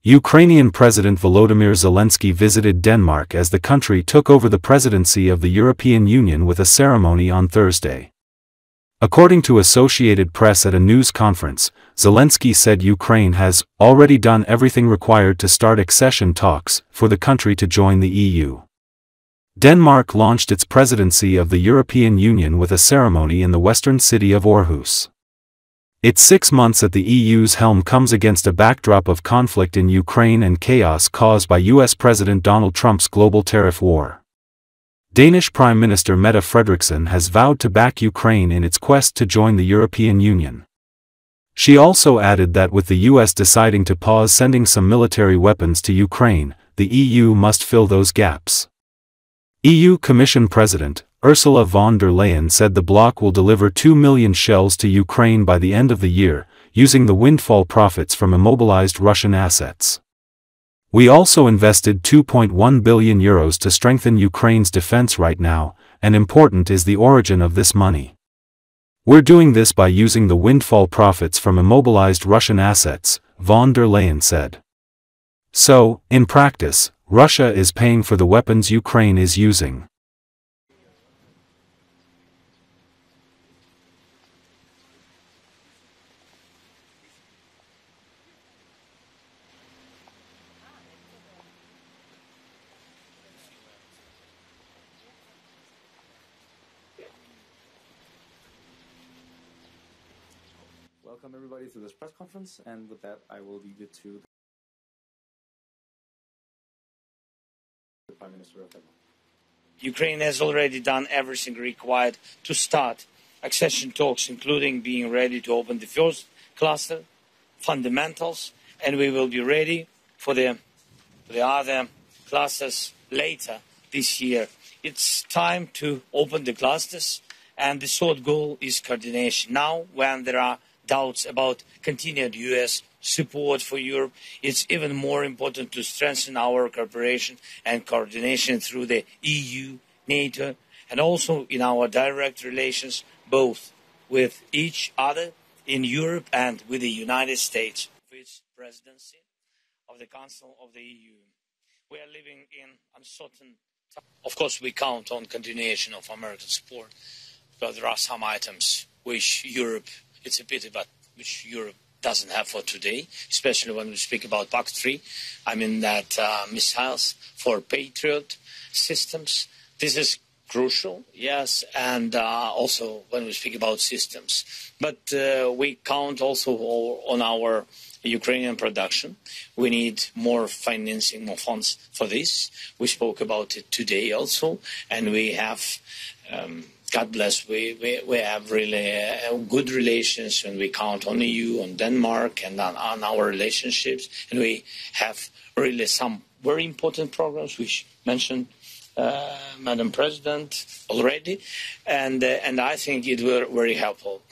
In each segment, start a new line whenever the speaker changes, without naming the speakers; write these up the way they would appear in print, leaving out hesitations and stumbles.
Ukrainian President Volodymyr Zelenskyy visited Denmark as the country took over the presidency of the European Union with a ceremony on Thursday. According to Associated Press at a news conference, Zelenskyy said Ukraine has already done everything required to start accession talks for the country to join the EU. Denmark launched its presidency of the European Union with a ceremony in the western city of Aarhus. Its 6 months at the EU's helm comes against a backdrop of conflict in Ukraine and chaos caused by US President Donald Trump's global tariff war. Danish Prime Minister Mette Frederiksen has vowed to back Ukraine in its quest to join the European Union. She also added that with the US deciding to pause sending some military weapons to Ukraine, the EU must fill those gaps. EU Commission President Ursula von der Leyen said the bloc will deliver 2 million shells to Ukraine by the end of the year, using the windfall profits from immobilized Russian assets. We also invested €2.1 billion to strengthen Ukraine's defense right now, and important is the origin of this money. We're doing this by using the windfall profits from immobilized Russian assets, von der Leyen said. So, in practice, Russia is paying for the weapons Ukraine is using.
Welcome everybody to this press conference, and with that I will leave it to the Prime Minister of Denmark.
Ukraine has already done everything required to start accession talks, including being ready to open the first cluster, fundamentals, and we will be ready for the other clusters later this year. It's time to open the clusters, and the third goal is coordination. Now, when there are doubts about continued US support for Europe, it's even more important to strengthen our cooperation and coordination through the EU, NATO, and also in our direct relations, both with each other in Europe and with the United States. Its presidency of the Council of the EU. We are living in uncertain times. Of course, we count on continuation of American support, but there are some items which Europe, it's a pity, but which Europe doesn't have for today, especially when we speak about PAC-3. I mean that missiles for Patriot systems. This is crucial, yes, and also when we speak about systems. But we count also on our Ukrainian production. We need more financing, more funds for this. We spoke about it today also, and we have God bless, we have really good relations, and we count on EU, on Denmark, and on our relationships. And we have really some very important programs, which mentioned Madam President already, and I think it were very helpful.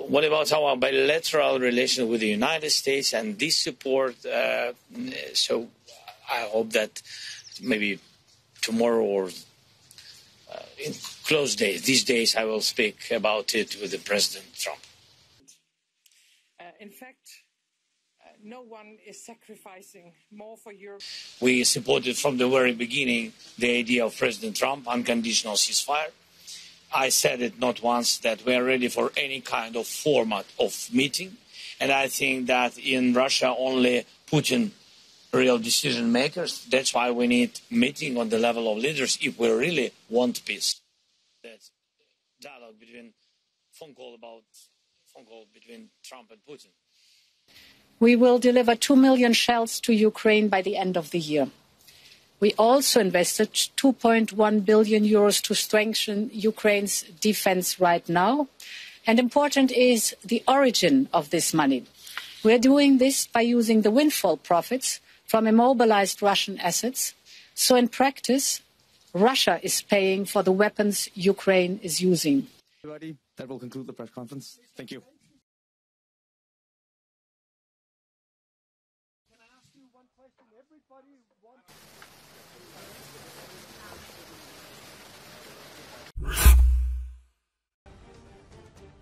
What about our bilateral relation with the United States and this support? So I hope that maybe tomorrow or in close days, these days, I will speak about it with the President Trump.
In fact, no one is sacrificing more for Europe.
We supported from the very beginning the idea of President Trump, unconditional ceasefire. I said it not once that we are ready for any kind of format of meeting. And I think that in Russia only Putin real decision makers. That's why we need meeting on the level of leaders if we really want peace. That dialogue between phone call between Trump and Putin.
We will deliver 2 million shells to Ukraine by the end of the year. We also invested 2.1 billion euros to strengthen Ukraine's defense right now. And important is the origin of this money. We are doing this by using the windfall profits from immobilized Russian assets. So in practice, Russia is paying for the weapons Ukraine is using.
Everybody, that will conclude the press conference. Thank you.
Can I ask you one question? Everybody wants...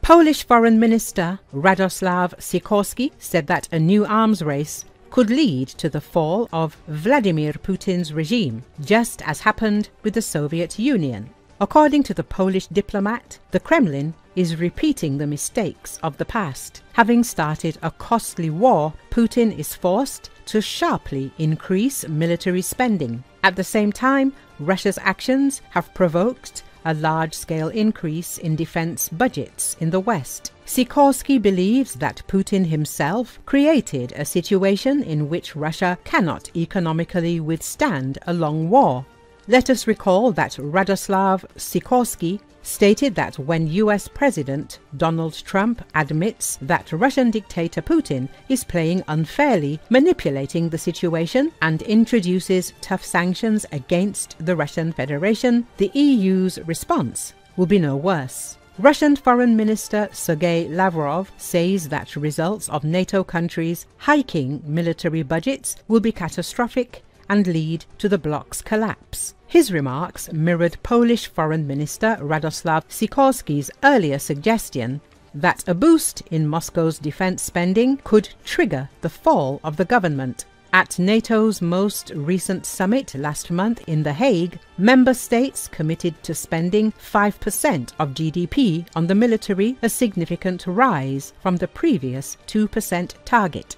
Polish Foreign Minister Radoslaw Sikorski said that a new arms race could lead to the fall of Vladimir Putin's regime, just as happened with the Soviet Union. According to the Polish diplomat, the Kremlin is repeating the mistakes of the past. Having started a costly war, Putin is forced to sharply increase military spending. At the same time, Russia's actions have provoked a large-scale increase in defense budgets in the West. Sikorski believes that Putin himself created a situation in which Russia cannot economically withstand a long war. Let us recall that Radoslav Sikorski stated that when US President Donald Trump admits that Russian dictator Putin is playing unfairly, manipulating the situation, and introduces tough sanctions against the Russian Federation, the EU's response will be no worse. Russian Foreign Minister Sergei Lavrov says that results of NATO countries hiking military budgets will be catastrophic and lead to the bloc's collapse. His remarks mirrored Polish Foreign Minister Radoslaw Sikorski's earlier suggestion that a boost in Moscow's defense spending could trigger the fall of the government. At NATO's most recent summit last month in The Hague, member states committed to spending 5% of GDP on the military, a significant rise from the previous 2% target.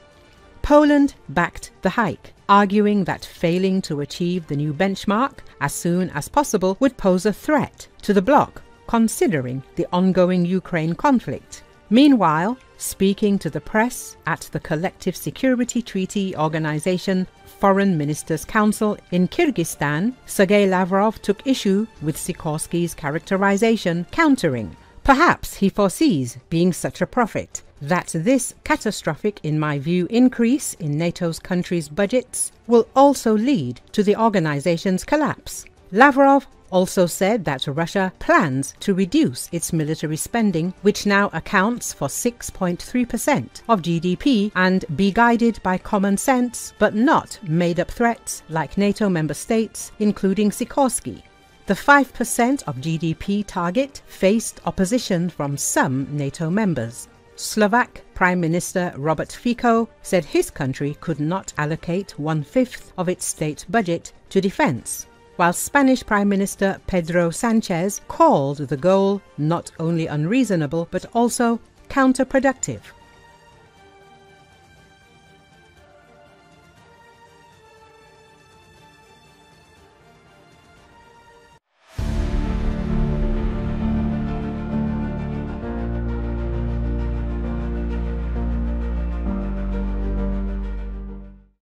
Poland backed the hike, arguing that failing to achieve the new benchmark as soon as possible would pose a threat to the bloc, considering the ongoing Ukraine conflict. Meanwhile, speaking to the press at the Collective Security Treaty Organization Foreign Ministers' Council in Kyrgyzstan, Sergei Lavrov took issue with Sikorski's characterization, countering, "Perhaps he foresees being such a prophet that this catastrophic, in my view, increase in NATO's countries' budgets will also lead to the organization's collapse." Lavrov also said that Russia plans to reduce its military spending, which now accounts for 6.3% of GDP, and be guided by common sense, but not made-up threats like NATO member states, including Sikorski. The 5% of GDP target faced opposition from some NATO members. Slovak Prime Minister Robert Fico said his country could not allocate 1/5 of its state budget to defense, while Spanish Prime Minister Pedro Sanchez called the goal not only unreasonable but also counterproductive.